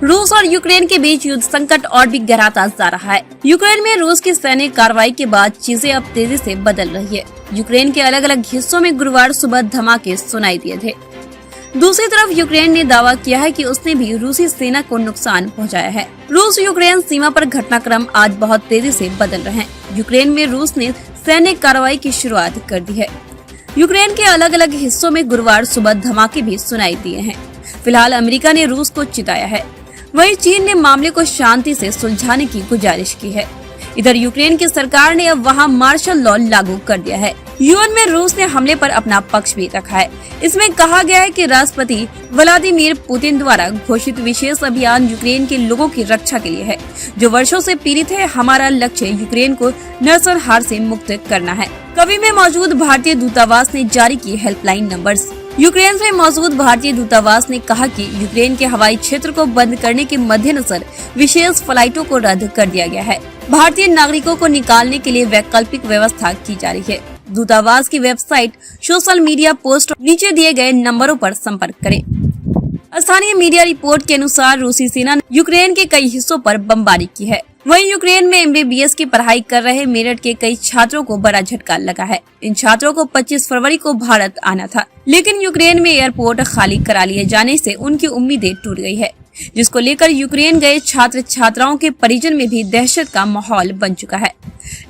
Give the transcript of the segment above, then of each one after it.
रूस और यूक्रेन के बीच युद्ध संकट और भी गहराता जा रहा है। यूक्रेन में रूस की सैन्य कार्रवाई के बाद चीजें अब तेजी से बदल रही है। यूक्रेन के अलग अलग हिस्सों में गुरुवार सुबह धमाके सुनाई दिए थे। दूसरी तरफ यूक्रेन ने दावा किया है कि उसने भी रूसी सेना को नुकसान पहुंचाया है। रूस यूक्रेन सीमा पर घटनाक्रम आज बहुत तेजी से बदल रहे हैं। यूक्रेन में रूस ने सैन्य कार्रवाई की शुरुआत कर दी है। यूक्रेन के अलग अलग हिस्सों में गुरुवार सुबह धमाके भी सुनाई दिए हैं। फिलहाल अमेरिका ने रूस को चिताया है। वहीं चीन ने मामले को शांति से सुलझाने की गुजारिश की है। इधर यूक्रेन की सरकार ने अब वहां मार्शल लॉ लागू कर दिया है। यूएन में रूस ने हमले पर अपना पक्ष भी रखा है। इसमें कहा गया है कि राष्ट्रपति व्लादिमीर पुतिन द्वारा घोषित विशेष अभियान यूक्रेन के लोगों की रक्षा के लिए है, जो वर्षों से पीड़ित है। हमारा लक्ष्य यूक्रेन को नरसंहार से मुक्त करना है। कवी में मौजूद भारतीय दूतावास ने जारी की हेल्पलाइन नंबर्स। यूक्रेन में मौजूद भारतीय दूतावास ने कहा कि यूक्रेन के हवाई क्षेत्र को बंद करने के मद्देनजर विशेष फ्लाइटों को रद्द कर दिया गया है। भारतीय नागरिकों को निकालने के लिए वैकल्पिक व्यवस्था की जा रही है। दूतावास की वेबसाइट, सोशल मीडिया पोस्ट नीचे दिए गए नंबरों पर संपर्क करें। स्थानीय मीडिया रिपोर्ट के अनुसार रूसी सेना ने यूक्रेन के कई हिस्सों पर बमबारी की है। वहीं यूक्रेन में MBBS की पढ़ाई कर रहे मेरठ के कई छात्रों को बड़ा झटका लगा है। इन छात्रों को 25 फरवरी को भारत आना था, लेकिन यूक्रेन में एयरपोर्ट खाली करा लिए जाने से उनकी उम्मीदें टूट गई है, जिसको लेकर यूक्रेन गए छात्र छात्राओं के परिजन में भी दहशत का माहौल बन चुका है।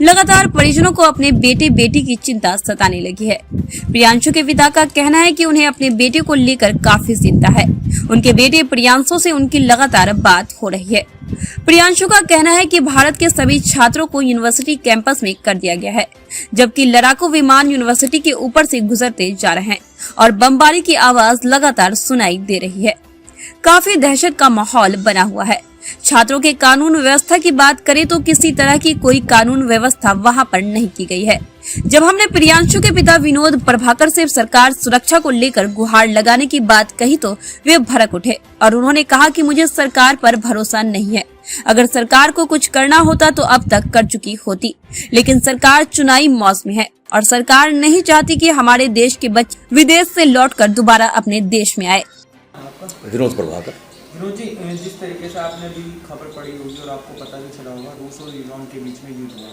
लगातार परिजनों को अपने बेटे बेटी की चिंता सताने लगी है। प्रियांशु के पिता का कहना है कि उन्हें अपने बेटे को लेकर काफी चिंता है। उनके बेटे प्रियांशु से उनकी लगातार बात हो रही है। प्रियांशु का कहना है कि भारत के सभी छात्रों को यूनिवर्सिटी कैंपस में कर दिया गया है, जबकि लड़ाकू विमान यूनिवर्सिटी के ऊपर से गुजरते जा रहे हैं और बमबारी की आवाज लगातार सुनाई दे रही है। काफी दहशत का माहौल बना हुआ है। छात्रों के कानून व्यवस्था की बात करें तो किसी तरह की कोई कानून व्यवस्था वहां पर नहीं की गई है। जब हमने प्रियांशु के पिता विनोद प्रभाकर से सरकार सुरक्षा को लेकर गुहार लगाने की बात कही तो वे भड़क उठे और उन्होंने कहा कि मुझे सरकार पर भरोसा नहीं है। अगर सरकार को कुछ करना होता तो अब तक कर चुकी होती, लेकिन सरकार चुनावी मौज में है और सरकार नहीं चाहती कि हमारे देश के बच्चे विदेश से लौटकर दोबारा अपने देश में आए। विनोद प्रभाकर। विनोद जी, जिस तरीके से आपने भी खबर पड़ी होगी और आपको पता भी चला होगा, रूस और यूक्रेन के बीच में युद्ध हुआ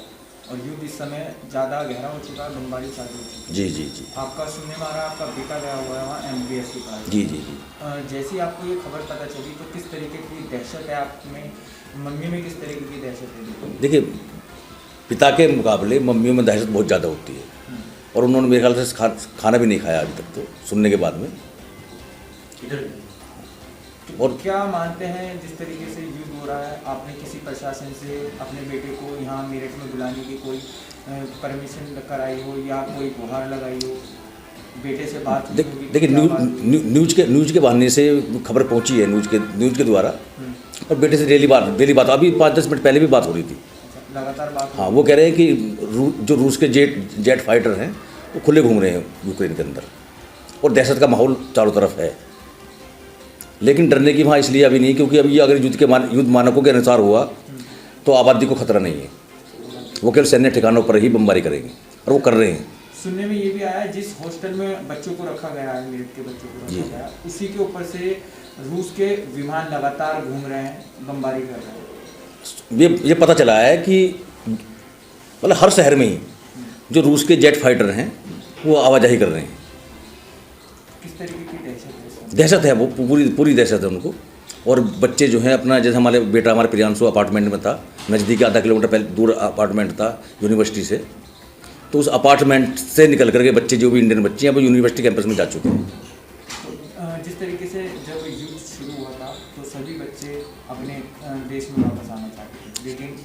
और युद्ध इस समय ज़्यादा गहरा हो चुका है, बमबारी चालू हो चुकी है। जी जी जी। आपका सुनने में आ रहा है आपका बेटा गया हुआ है वहाँ MBBS की पढ़ाई। जी जी जी। जैसे ही आपको ये खबर पता चली तो किस तरीके की दहशत है आप में, मम्मी में किस तरीके की दहशत है? देखिए, पिता के मुकाबले मम्मियों में दहशत बहुत ज़्यादा होती है और उन्होंने मेरे ख्याल से खाना भी नहीं खाया अभी तक, तो सुनने के बाद में। और क्या मानते हैं जिस तरीके से युद्ध हो रहा है, आपने किसी प्रशासन से अपने बेटे को यहाँ मेरठ में बुलाने की कोई परमिशन कराई हो या कोई गुहार लगाई हो, बेटे से बात? देखिए, न्यूज के बहाने से खबर पहुंची है, न्यूज के द्वारा, और बेटे से डेली बात अभी 5-10 मिनट पहले भी बात हो रही थी। लगातार बात? हाँ, वो कह रहे हैं कि जो रूस के जेट फाइटर हैं वो खुले घूम रहे हैं यूक्रेन के अंदर और दहशत का माहौल चारों तरफ है। लेकिन डरने की वहाँ इसलिए अभी नहीं, क्योंकि अभी अगर युद्ध मानकों के अनुसार हुआ तो आबादी को खतरा नहीं है। वो केवल सैन्य ठिकानों पर ही बमबारी करेंगे और वो कर रहे हैं। सुनने में ये भी आया है जिस हॉस्टल में बच्चों को रखा गया है, मेरठ के बच्चों को रखा गया है, उसी के ऊपर से रूस के विमान लगातार घूम रहे हैं, बमबारी कर रहे हैं। ये पता चला है कि मतलब हर शहर में ही जो रूस के जेट फाइटर हैं वो आवाजाही कर रहे हैं। किस तरीके की दहशत है? वो पूरी दहशत है उनको। और बच्चे जो हैं अपना, जैसे हमारे प्रियांशु अपार्टमेंट में था, नज़दीक आधा किलोमीटर पहले दूर अपार्टमेंट था यूनिवर्सिटी से, तो उस अपार्टमेंट से निकल करके बच्चे जो भी इंडियन बच्चे हैं वो यूनिवर्सिटी कैंपस में जा चुके हैं। तो जिस तरीके से जब युद्ध शुरू हुआ था तो सभी बच्चे अपने देश में वापस आना चाहते थे, लेकिन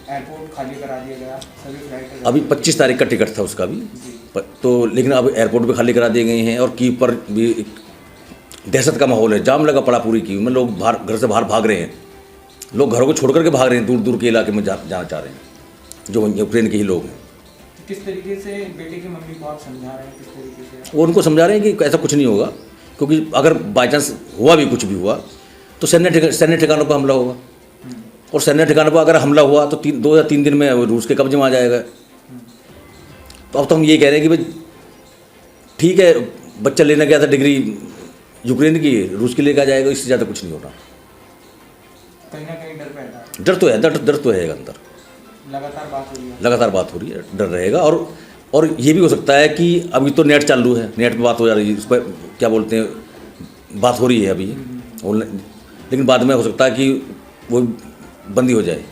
एयरपोर्ट खाली करा दिया गया, सभी फ्लाइट अभी 25 तारीख का टिकट था उसका भी, तो लेकिन अब एयरपोर्ट भी खाली करा दिए गए हैं और कीव पर भी दहशत का माहौल है। जाम लगा पड़ा पूरी कीव में, लोग घर से बाहर भाग रहे हैं, लोग घरों को छोड़ करके भाग रहे हैं, दूर दूर के इलाके में जाना चाह रहे हैं जो यूक्रेन के ही लोग हैं। किस तरीके से बेटे की मम्मी को आप समझा रहे हैं? किस तरीके से वो उनको समझा रहे हैं कि ऐसा कुछ नहीं होगा, क्योंकि अगर बाई चांस हुआ भी, कुछ भी हुआ तो सैन्य ठिकानों पर हमला होगा और सैन्य ठिकानों पर अगर हमला हुआ तो 2 या 3 दिन में रूस के कब्जे में आ जाएगा। तो अब तो हम ये कह रहे हैं कि भाई ठीक है, बच्चा लेने गया था डिग्री यूक्रेन की, रूस की लेकर आ जाएगा, इससे ज़्यादा कुछ नहीं होना। कहीं ना कहीं डर पैदा है, डर तो है, डर तो है अंदर, लगातार बात हो रही है। लगातार बात हो रही है, डर रहेगा। और ये भी हो सकता है कि अभी तो नेट चालू है, नेट पे बात हो जा रही है, उस पर क्या बोलते हैं, बात हो रही है अभी ऑनलाइन, लेकिन बाद में हो सकता है कि वो बंद ही हो जाए।